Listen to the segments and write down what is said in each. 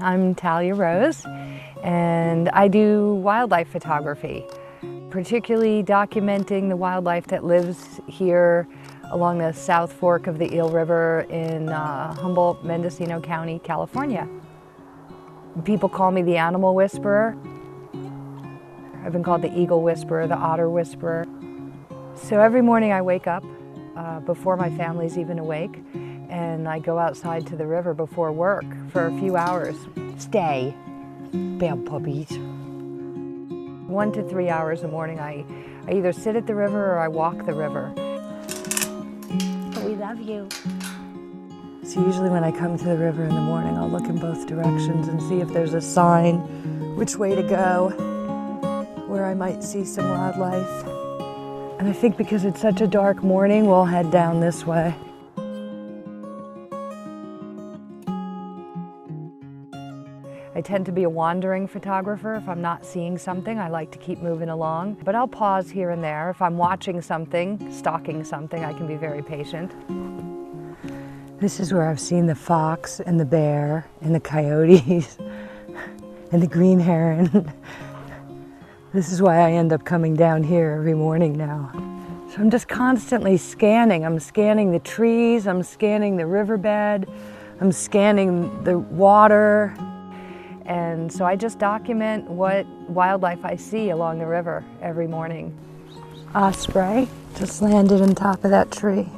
I'm Talia Rose, and I do wildlife photography, particularly documenting the wildlife that lives here along the South Fork of the Eel River in Humboldt, Mendocino County, California. People call me the animal whisperer. I've been called the eagle whisperer, the otter whisperer. So every morning I wake up before my family's even awake, and I go outside to the river before work for a few hours. Stay, bad puppies. 1 to 3 hours a morning, I either sit at the river or I walk the river. We love you. So usually when I come to the river in the morning, I'll look in both directions and see if there's a sign which way to go, where I might see some wildlife. And I think because it's such a dark morning, we'll head down this way. I tend to be a wandering photographer. If I'm not seeing something, I like to keep moving along. But I'll pause here and there. If I'm watching something, stalking something, I can be very patient. This is where I've seen the fox and the bear and the coyotes and the green heron. This is why I end up coming down here every morning now. So I'm just constantly scanning. I'm scanning the trees, I'm scanning the riverbed, I'm scanning the water. And so I just document what wildlife I see along the river every morning. Osprey just landed on top of that tree.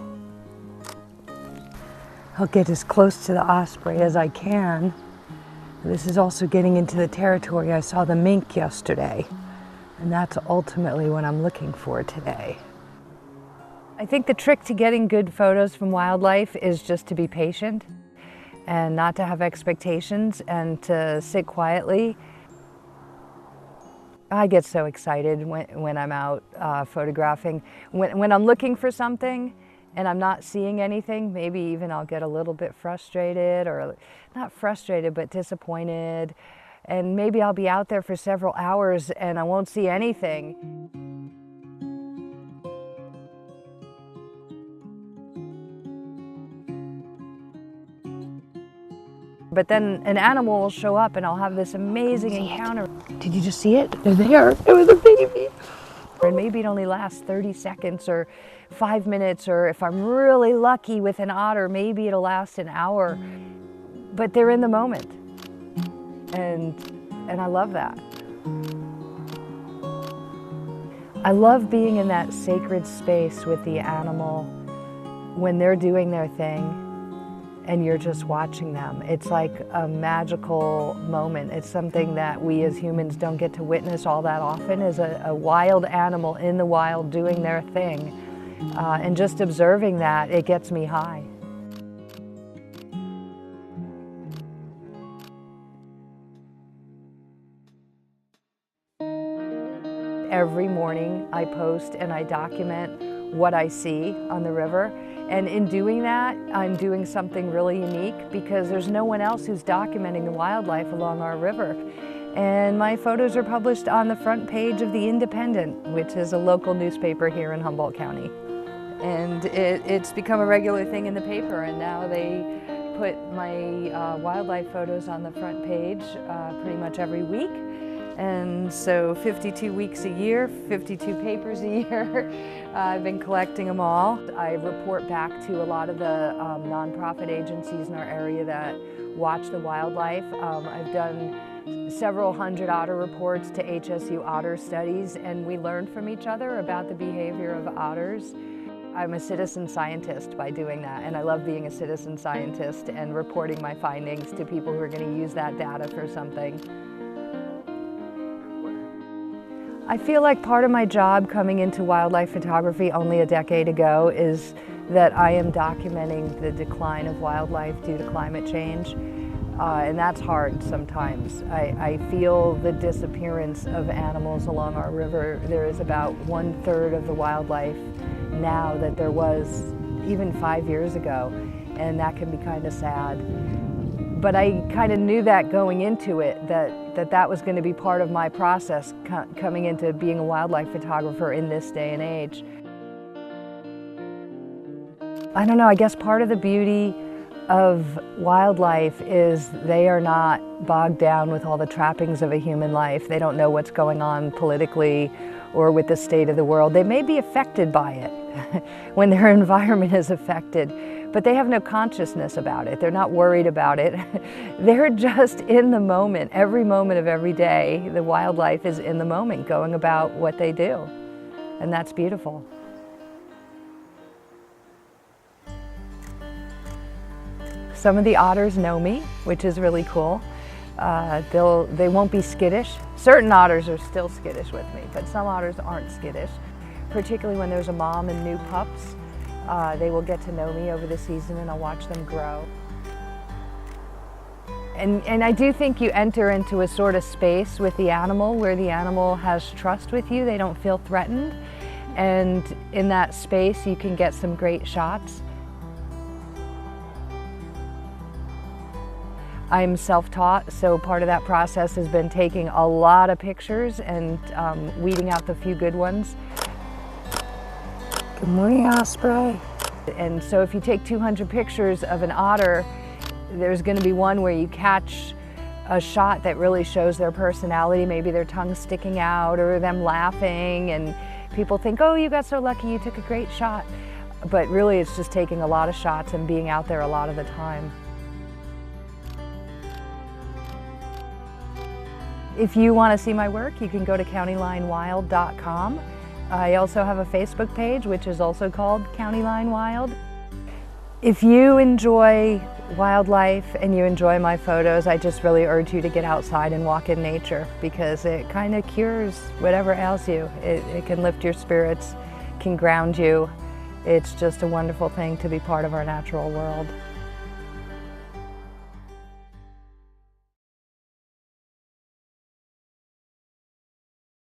I'll get as close to the osprey as I can. This is also getting into the territory. I saw the mink yesterday, and that's ultimately what I'm looking for today. I think the trick to getting good photos from wildlife is just to be patient and not to have expectations and to sit quietly. I get so excited when I'm out photographing. When I'm looking for something and I'm not seeing anything, maybe even I'll get a little bit frustrated, or not frustrated, but disappointed. And maybe I'll be out there for several hours and I won't see anything. But then an animal will show up and I'll have this amazing encounter. Did you just see it? They're there. It was a baby. And maybe it only lasts 30 seconds or 5 minutes, or if I'm really lucky with an otter, maybe it'll last an hour. But they're in the moment. And I love that. I love being in that sacred space with the animal when they're doing their thing and you're just watching them. It's like a magical moment. It's something that we as humans don't get to witness all that often, is a wild animal in the wild doing their thing. And just observing that, it gets me high. Every morning I post and I document what I see on the river. And in doing that, I'm doing something really unique because there's no one else who's documenting the wildlife along our river. And my photos are published on the front page of The Independent, which is a local newspaper here in Humboldt County. And it's become a regular thing in the paper, and now they put my wildlife photos on the front page pretty much every week. And so 52 weeks a year, 52 papers a year. I've been collecting them all. I report back to a lot of the nonprofit agencies in our area that watch the wildlife. I've done several hundred otter reports to HSU otter studies, and we learn from each other about the behavior of otters. I'm a citizen scientist by doing that, and I love being a citizen scientist and reporting my findings to people who are going to use that data for something. I feel like part of my job coming into wildlife photography only a decade ago is that I am documenting the decline of wildlife due to climate change. And that's hard sometimes. I feel the disappearance of animals along our river. There is about 1/3 of the wildlife now that there was even 5 years ago, and that can be kind of sad. But I kind of knew that going into it, that was going to be part of my process coming into being a wildlife photographer in this day and age. I don't know, I guess part of the beauty of wildlife is they are not bogged down with all the trappings of a human life. They don't know what's going on politically or with the state of the world. They may be affected by it when their environment is affected, but they have no consciousness about it. They're not worried about it. They're just in the moment. Every moment of every day, the wildlife is in the moment, going about what they do. And that's beautiful. Some of the otters know me, which is really cool. They won't be skittish. Certain otters are still skittish with me, but some otters aren't skittish. Particularly when there's a mom and new pups, they will get to know me over the season and I'll watch them grow. And I do think you enter into a sort of space with the animal where the animal has trust with you. They don't feel threatened. And in that space, you can get some great shots. I'm self-taught, so part of that process has been taking a lot of pictures and weeding out the few good ones. Good morning, Osprey. And so if you take 200 pictures of an otter, there's going to be one where you catch a shot that really shows their personality, maybe their tongue sticking out or them laughing, and people think, oh, you got so lucky, you took a great shot. But really it's just taking a lot of shots and being out there a lot of the time. If you want to see my work, you can go to countylinewild.com. I also have a Facebook page, which is also called County Line Wild. If you enjoy wildlife and you enjoy my photos, I just really urge you to get outside and walk in nature because it kind of cures whatever ails you. It can lift your spirits, can ground you. It's just a wonderful thing to be part of our natural world.